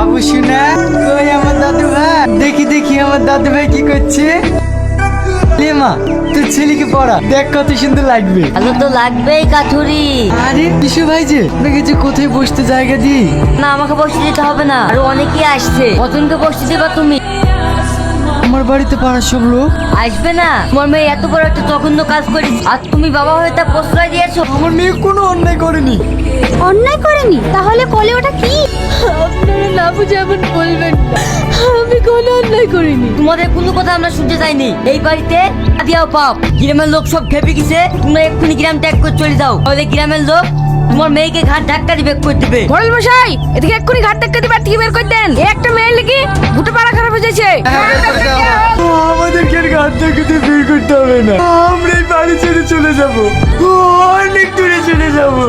বাবু শুনা কই আমার দাদু ভাই, দেখি দেখি আমার দাদু ভাই কি করছে। লে মা, তোর ছেলেকে পড়া দেখ কত সুন্দর লাগবে। ভালো তো লাগবেই কাঠুরি। আরে বিশু ভাই যে দেখেছি কোথায় বসতে জায়গা দি। না আমাকে বসতে দিতে হবে না, আরো অনেকেই আসছে, কতজনকে বসতে দেবা তুমি? আমার বাড়িতে পাড়ার সব লোক। আসবে না? তোমার মেয়ে এত বড় একটা জঘন্য কাজ করেছে আর তুমি বাবা হয়ে তা প্রশ্রয় দিয়েছো। আমার মেয়ে কোনো অন্যায় করেনি। অন্যায় করেনি? তাহলে কোলে ওটা কি? আপনারা না বুঝে এমন বলবেন না, আমি কোনো অন্যায় করিনি। তোমাদের কোনো কথা আমরা শুনতে চাইনি। এই বাড়িতে দিয়াও পাপ, গ্রামের লোক সব খেপে গেছে। তোমরা এক্ষুনি গ্রাম ত্যাগ করে চলে যাও, তাহলে গ্রামের লোক তোমার মেয়েকে ঘাট ধাক্কা দিয়ে বের করে দিবে। মোড়ল মশাই, এদিকে এক্ষুনি ঘাট ধাক্কা দিয়ে বাড়ি থেকে বের করে দেন। এই একটা মেয়ে লেগে দুটো পাড়া খারাপ হয়ে যাচ্ছে। আমাদেরকে আর ঘাট থেকে বের করতে হবে না, আমরা এই বাড়ি ছেড়ে চলে যাবো, অনেক দূরে চলে যাবো।